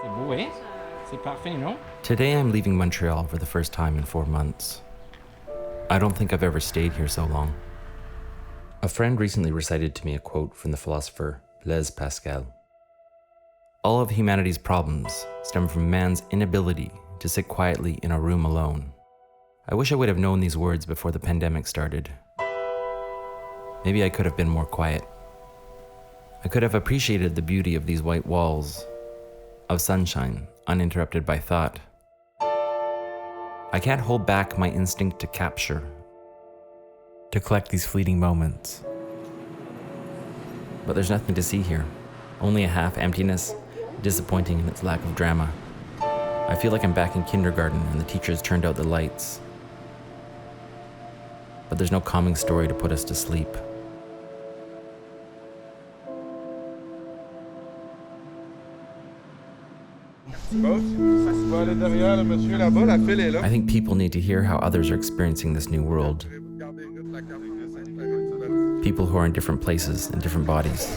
beau, hein? C'est parfait, non? Today I'm leaving Montreal for the first time in 4 months. I don't think I've ever stayed here so long. A friend recently recited to me a quote from the philosopher Blaise Pascal. All of humanity's problems stem from man's inability to sit quietly in a room alone. I wish I would have known these words before the pandemic started. Maybe I could have been more quiet. I could have appreciated the beauty of these white walls, of sunshine uninterrupted by thought. I can't hold back my instinct to capture, to collect these fleeting moments. But there's nothing to see here, only a half emptiness, disappointing in its lack of drama. I feel like I'm back in kindergarten and the teachers turned out the lights. But there's no calming story to put us to sleep. I think people need to hear how others are experiencing this new world. People who are in different places and different bodies.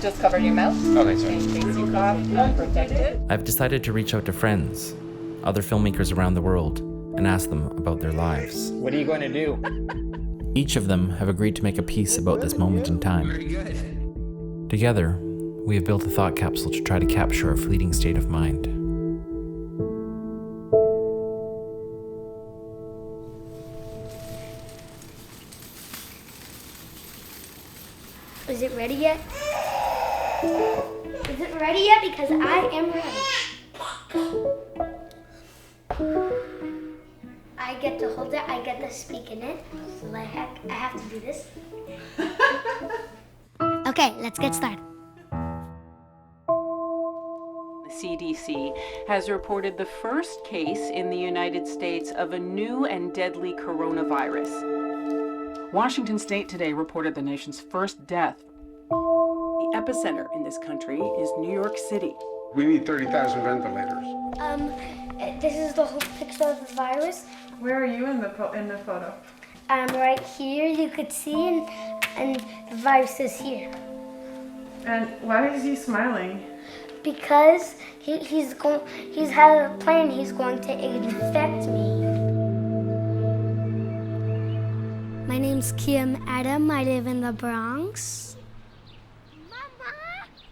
Just cover your mouth. Okay, sorry. In case you cough, protect it. I've decided to reach out to friends, other filmmakers around the world, and ask them about their lives. What are you going to do? Each of them have agreed to make a piece about this moment in time. Very good. Together, we have built a thought capsule to try to capture a fleeting state of mind. Is it ready yet? Is it ready yet? Because I am ready. I get to hold it, I get to speak in it. So I have to do this. Okay, let's get started. The CDC has reported the first case in the United States of a new and deadly coronavirus. Washington State today reported the nation's first death. The epicenter in this country is New York City. We need 30,000 ventilators. This is the whole picture of the virus. Where are you in the photo? Right here, you could see, and the virus is here. And why is he smiling? Because he's had a plan. He's going to infect me. My name's Kiam Adam. I live in the Bronx. Mama.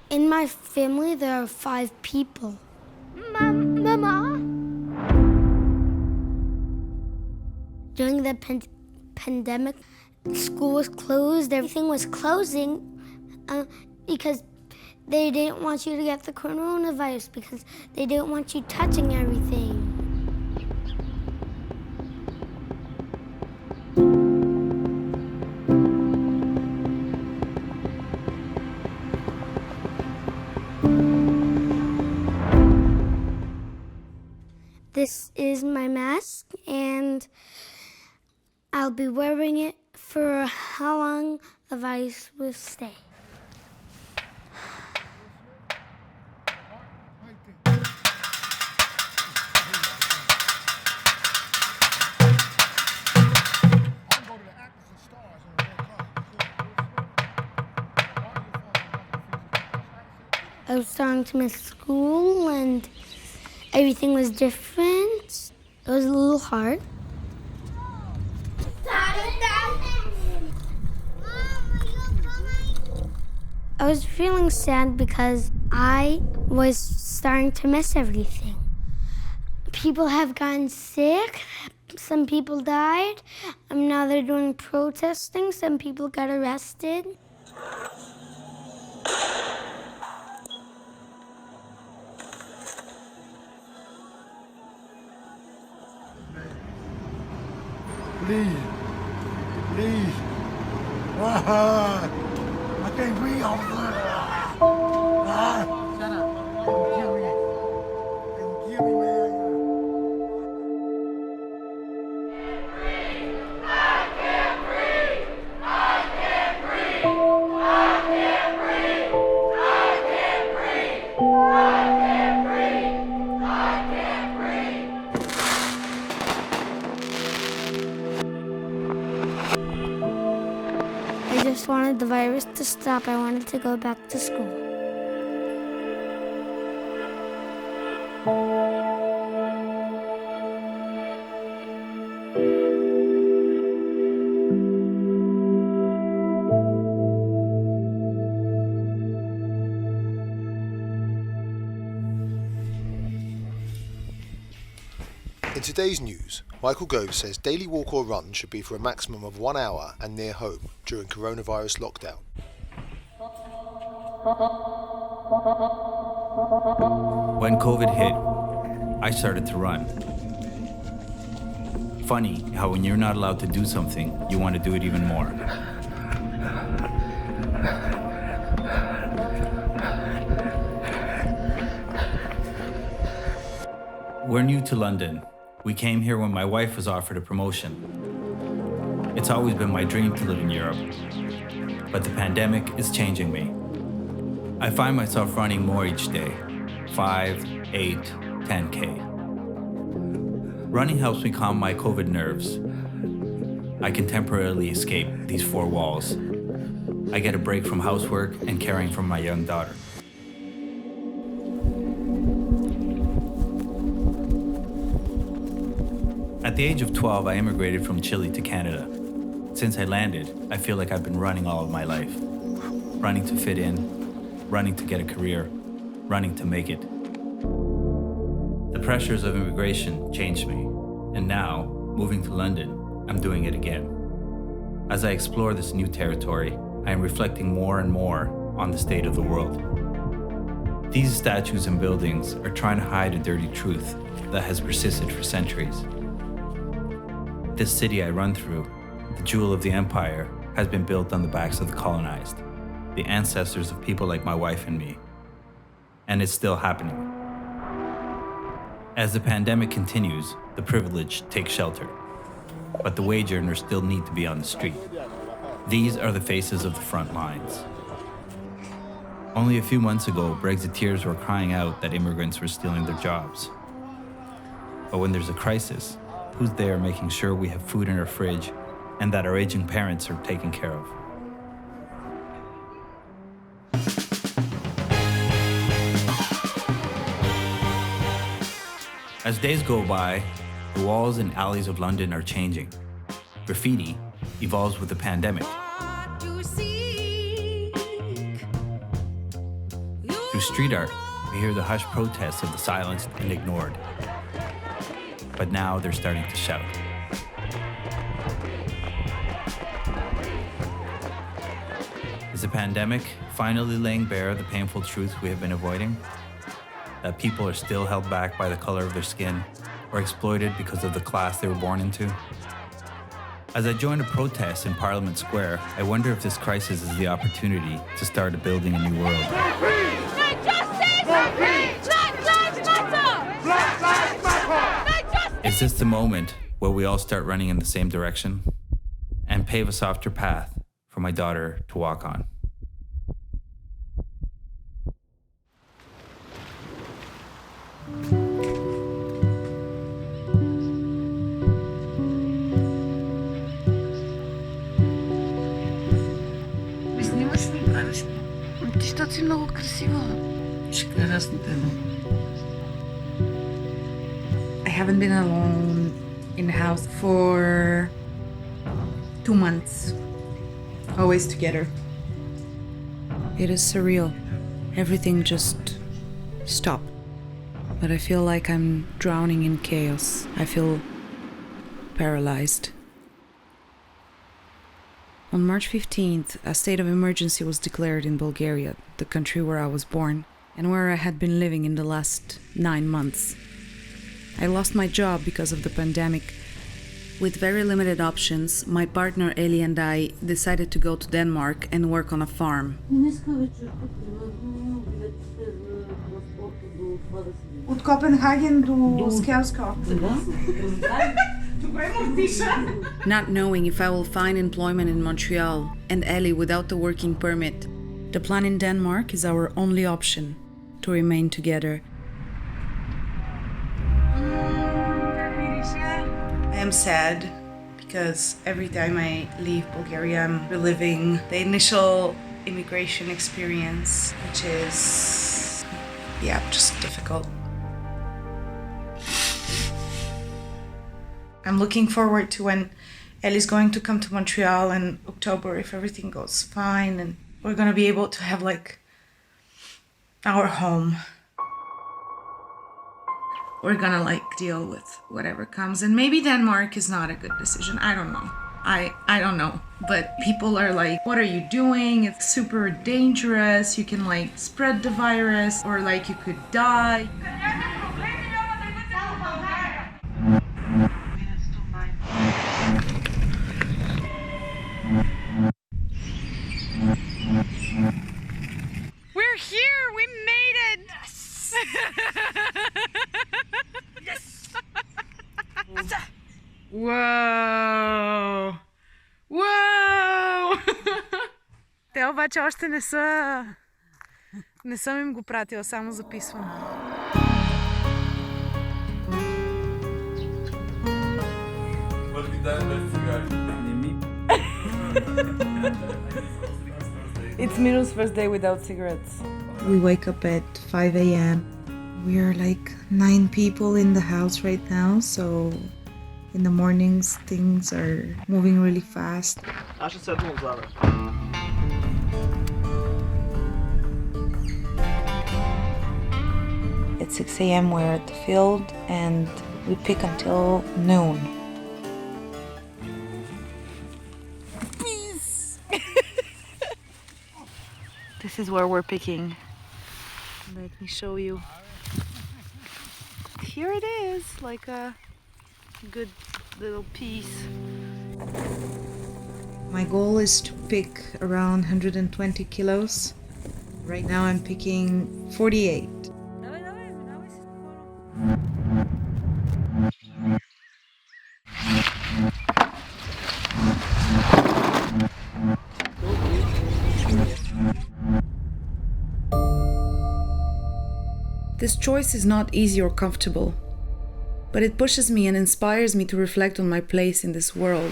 In my family, there are 5 people. Mama. During the pandemic, school was closed. Everything was closing because they didn't want you to get the coronavirus because they didn't want you touching everything. This is my mask, and I'll be wearing it for how long the virus will stay. I was starting to miss school, and everything was different. It was a little hard. I was feeling sad because I was starting to miss everything. People have gotten sick. Some people died. Now they're doing protesting. Some people got arrested. Please. I can't breathe over there. Shut up. Kill me. Kill me, man. I just wanted the virus to stop. I wanted to go back to school. In today's news, Michael Gove says daily walk or run should be for a maximum of 1 hour and near home during coronavirus lockdown. When COVID hit, I started to run. Funny how when you're not allowed to do something, you want to do it even more. We're new to London. We came here when my wife was offered a promotion. It's always been my dream to live in Europe, but the pandemic is changing me. I find myself running more each day, 5, 8, 10K. Running helps me calm my COVID nerves. I can temporarily escape these four walls. I get a break from housework and caring for my young daughter. At the age of 12, I immigrated from Chile to Canada. Since I landed, I feel like I've been running all of my life. Running to fit in, running to get a career, running to make it. The pressures of immigration changed me, and now, moving to London, I'm doing it again. As I explore this new territory, I am reflecting more and more on the state of the world. These statues and buildings are trying to hide a dirty truth that has persisted for centuries. This city I run through, the jewel of the empire, has been built on the backs of the colonized, the ancestors of people like my wife and me. And it's still happening. As the pandemic continues, the privileged take shelter, but the wage earners still need to be on the street. These are the faces of the front lines. Only a few months ago, Brexiteers were crying out that immigrants were stealing their jobs. But when there's a crisis, who's there making sure we have food in our fridge and that our aging parents are taken care of? As days go by, the walls and alleys of London are changing. Graffiti evolves with the pandemic. Through street art, we hear the hushed protests of the silenced and ignored. But now they're starting to shout. Is the pandemic finally laying bare the painful truth we have been avoiding? That people are still held back by the color of their skin or exploited because of the class they were born into? As I join a protest in Parliament Square, I wonder if this crisis is the opportunity to start building a new world. Is this the moment where we all start running in the same direction and pave a softer path for my daughter to walk on? Снимаш ли, правиш? Ти ще си много красива. I haven't been alone in the house for 2 months. Always together. It is surreal. Everything just stopped. But I feel like I'm drowning in chaos. I feel paralyzed. On March 15th, a state of emergency was declared in Bulgaria, the country where I was born, and where I had been living in the last 9 months. I lost my job because of the pandemic. With very limited options, my partner Eli and I decided to go to Denmark and work on a farm. От Копенхаген до Скелско. Not knowing if I will find employment in Montreal, and Eli without the working permit, the plan in Denmark is our only option to remain together. I am sad because every time I leave Bulgaria, I'm reliving the initial immigration experience, which is, just difficult. I'm looking forward to when Ellie's going to come to Montreal in October if everything goes fine, and we're gonna be able to have like our home. We're gonna like deal with whatever comes, and maybe Denmark is not a good decision. I don't know. I don't know. But people are like, what are you doing? It's super dangerous. You can like spread the virus, or like you could die. We're here! We made it! Yes! Wow! Wow! Те обаче още не са... Не съм им го пратила, само записвам. It's Minu's first day without cigarettes. We wake up at 5 a.m. We're like 9 people in the house right now, so in the mornings things are moving really fast. At 6 a.m. we're at the field and we pick until noon. This is where we're picking. Let me show you. Here it is, like a good little piece. My goal is to pick around 120 kilos. Right now I'm picking 48. This choice is not easy or comfortable, but it pushes me and inspires me to reflect on my place in this world.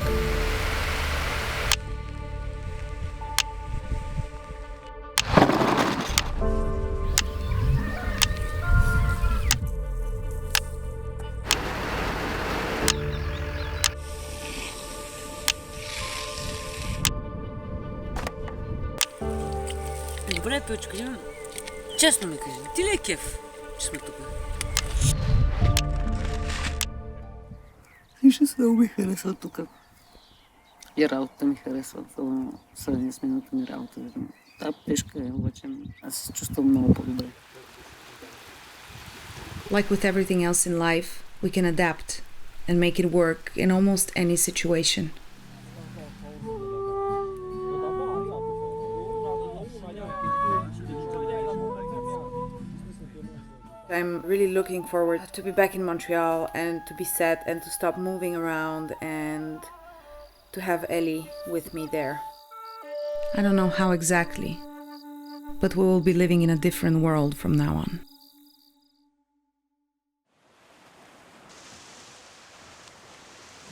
Добре, Пилчко, честно ми кажи, ти ли е кеф, че сме тук? Всъщност много ми харесва тук. И работата ми харесва, особено сравнение с миналата ми работа. Та пешка е, обаче аз се чувствам много по-добре. Like with everything else in life, we can adapt and make it work in almost any situation. I'm really looking forward to be back in Montreal and to be set and to stop moving around and to have Ellie with me there. I don't know how exactly, but we will be living in a different world from now on.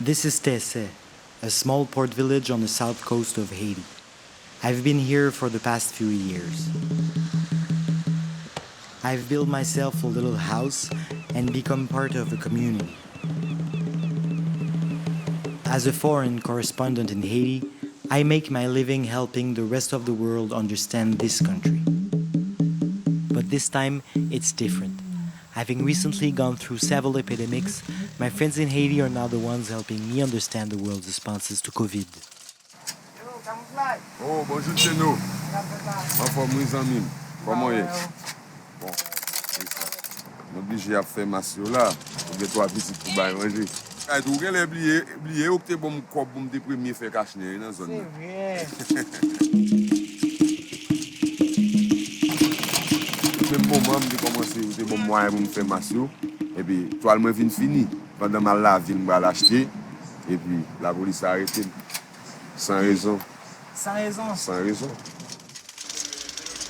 This is Tessé, a small port village on the south coast of Haiti. I've been here for the past few years. I've built myself a little house and become part of a community. As a foreign correspondent in Haiti, I make my living helping the rest of the world understand this country. But this time, it's different. Having recently gone through several epidemics, my friends in Haiti are now the ones helping me understand the world's responses to COVID. Oh, bonjour, Teno. Ma forme, mes amis. Comment est? Bon, c'est ça. M'oblige à faire ma sio là. Ou bien toi, visite pour bailler manger. Et donc, elle est oubliée, ou que bon, corps, bon, des premiers faire cache-nez dans la zone. C'est vrai. Même pour moi, je commence à bon moyen pour me faire ma sio. Et puis, toi, elle me vient fini. Pendant ma la vie, je vais l'acheter. Et puis, la police a arrêté. Sans raison. Sans raison? Sans raison.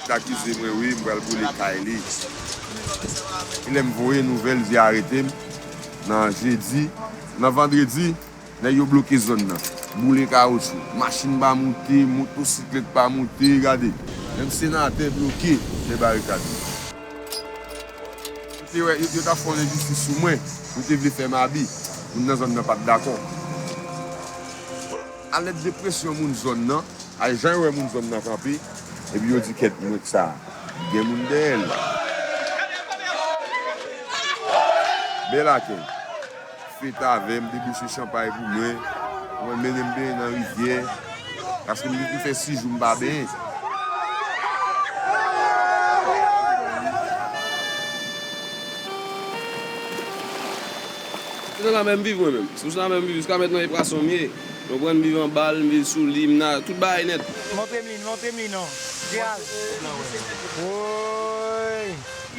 Accusé moi oui, je vais le bouler Kylie. Il aime voir une nouvelle, il a arrêté. Non, jeudi, non vendredi, il a bloqué la zone. Bouler caoutchouc, machine pas monter, motocyclette pas monter, regardez. Même sénateur bloqué, les barricades. Il a fait une justice sur moi, pour te faire ma vie. moun nan zon nan pat d'akon. A let depresyon moun zon nan, ay jan wè moun zon nan kampi, epi yo di ket mwen sa, gen moun de el. Bel akon, fèt avèm, debouche champagne pou mwen, mwen menem ben nan rivye, aske mwen fè 6 jou mba ben. C'est la même vie moi-même. C'est la même vie. Jusqu'à maintenant, il prend son mieux. Je prends vivre en balle, je vis sous l'hymne, tout bail net. Montez-moi, non.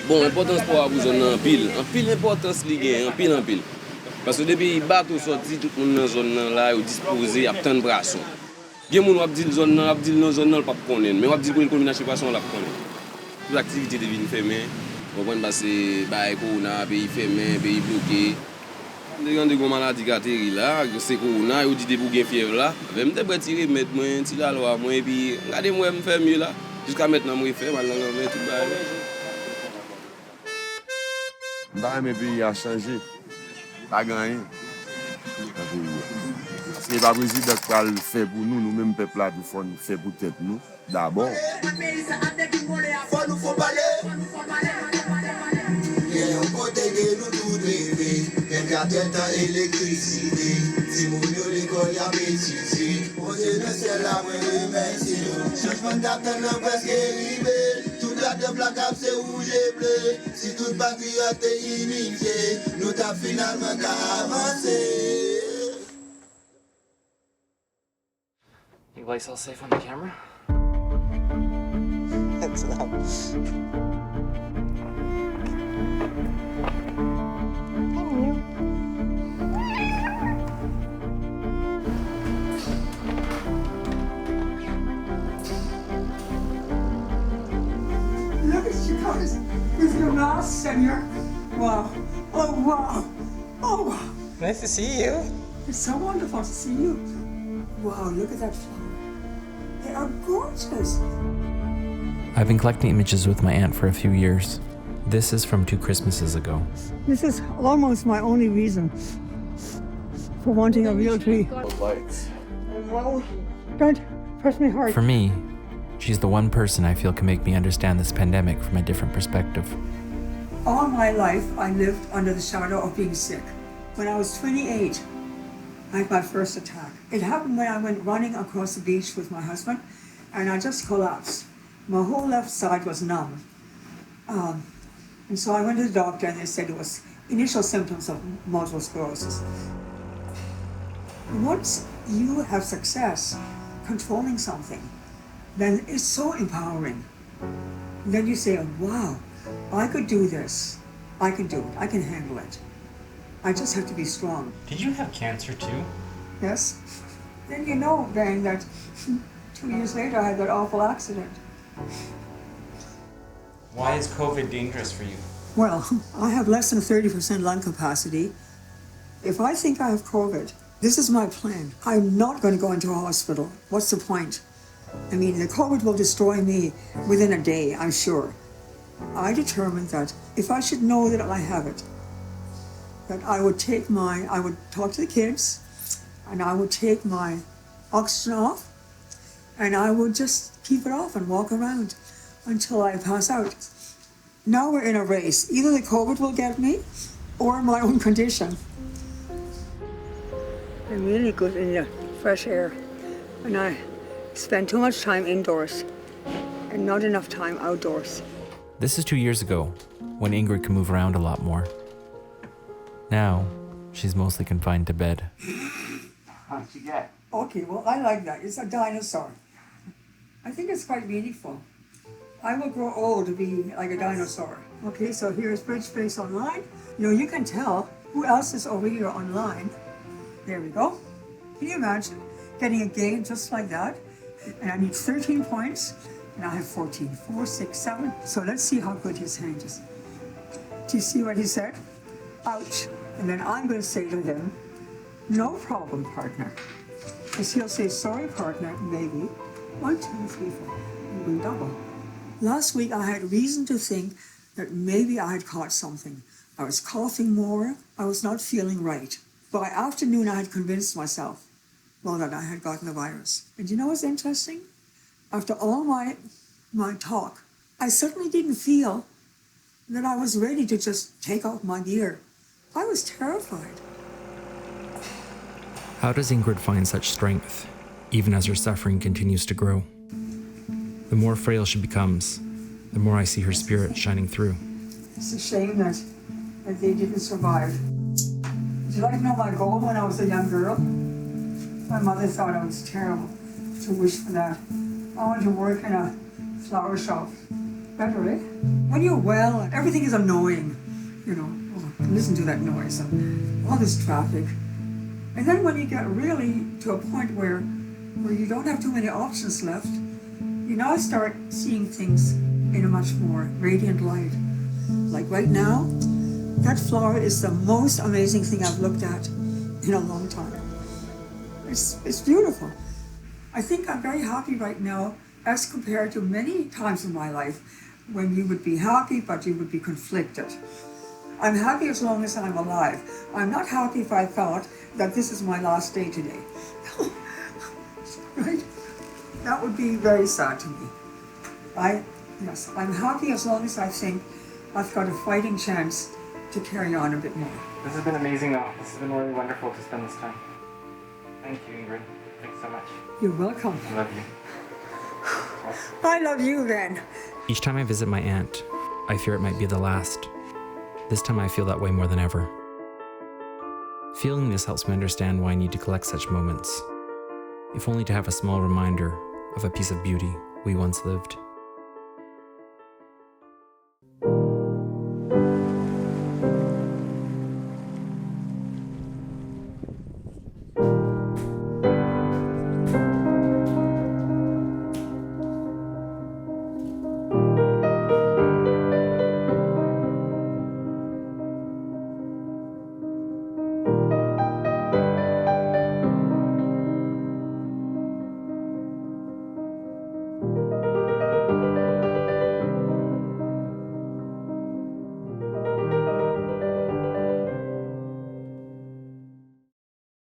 Bon, importance pour vous en pile. En pile importance ligue, en pile. Parce que depuis ils battent au sorti, tout le monde dans la zone là, ils disposé à tant de brasson. Bien moun wap dit zone nan, wap dit dans zone nan pas connaître, mais wap dit pour une occupation la connaître. Toute l'activité devient fermée. On prend passer bail corona, pays fermé, pays bloqué. Les gens de maladie qui là, c'est corona, ils dit pour gain fièvre là. Même des retirer mettre moi, ti la loi moi et puis regardez moi me faire mieux là. Jusqu'à maintenant moi fait maintenant tout bail. Bah mes pays a changé. Pas gagné. C'est pas président qui va le faire pour nous, nous-mêmes peuple là, il faut faire pour tête nous d'abord. Toute la de blague c'est rouge et bleu. Si toute patriote est unifiée, nous t'as finalement qu'à avancer. You guys all safe on the camera? That's loud. Look at you guys with your masks and your... Wow. Oh, wow. Oh, wow. Nice to see you. It's so wonderful to see you. Wow, look at that flower. They are gorgeous. I've been collecting images with my aunt for a few years. This is from 2 Christmases ago. This is almost my only reason for wanting a real tree. Don't press me hard. For me, she's the one person I feel can make me understand this pandemic from a different perspective. All my life, I lived under the shadow of being sick. When I was 28, I had my first attack. It happened when I went running across the beach with my husband, and I just collapsed. My whole left side was numb. And so I went to the doctor, and they said it was initial symptoms of multiple sclerosis. Once you have success controlling something, then it's so empowering. Then you say, wow, I could do this. I can do it. I can handle it. I just have to be strong. Did you have cancer too? Yes. Then you know, Dan, that 2 years later I had that awful accident. Why is COVID dangerous for you? Well, I have less than 30% lung capacity. If I think I have COVID, this is my plan. I'm not going to go into a hospital. What's the point? I mean, the COVID will destroy me within a day, I'm sure. I determined that if I should know that I have it, that I would talk to the kids, and I would take my oxygen off, and I would just keep it off and walk around until I pass out. Now we're in a race. Either the COVID will get me, or my own condition. I'm really good in the fresh air, and I spend too much time indoors and not enough time outdoors. This is 2 years ago, when Ingrid could move around a lot more. Now, she's mostly confined to bed. How'd you get? Okay, well, I like that. It's a dinosaur. I think it's quite meaningful. I will grow old to be like a dinosaur. Okay, so here's Bridge Face Online. You know, you can tell who else is over here online. There we go. Can you imagine getting a game just like that? And I need 13 points, and I have 14. 4, 6, 7. So let's see how good his hand is. Do you see what he said? Ouch. And then I'm going to say to him, no problem, partner. Because he'll say, sorry, partner, maybe. 1, 2, 3, 4. And we double. Last week, I had reason to think that maybe I had caught something. I was coughing more. I was not feeling right. By afternoon, I had convinced myself, well, that I had gotten the virus. And you know what's interesting? After all my talk, I certainly didn't feel that I was ready to just take off my gear. I was terrified. How does Ingrid find such strength, even as her suffering continues to grow? The more frail she becomes, the more I see her spirit shining through. It's a shame that they didn't survive. Would you like to know my goal when I was a young girl? My mother thought I was terrible to wish for that. I wanted to work in a flower shop. Better, eh? When you're well, everything is annoying. You know, listen to that noise and all this traffic. And then when you get really to a point where you don't have too many options left, you now start seeing things in a much more radiant light. Like right now, that flower is the most amazing thing I've looked at in a long time. It's beautiful. I think I'm very happy right now as compared to many times in my life when you would be happy but you would be conflicted. I'm happy as long as I'm alive. I'm not happy if I thought that this is my last day today. Right? That would be very sad to me. Yes, I'm happy as long as I think I've got a fighting chance to carry on a bit more. This has been amazing though. This has been really wonderful to spend this time. Thank you, Ingrid. Thanks so much. You're welcome. I love you. I love you then. Each time I visit my aunt, I fear it might be the last. This time I feel that way more than ever. Feeling this helps me understand why I need to collect such moments, if only to have a small reminder of a piece of beauty we once lived.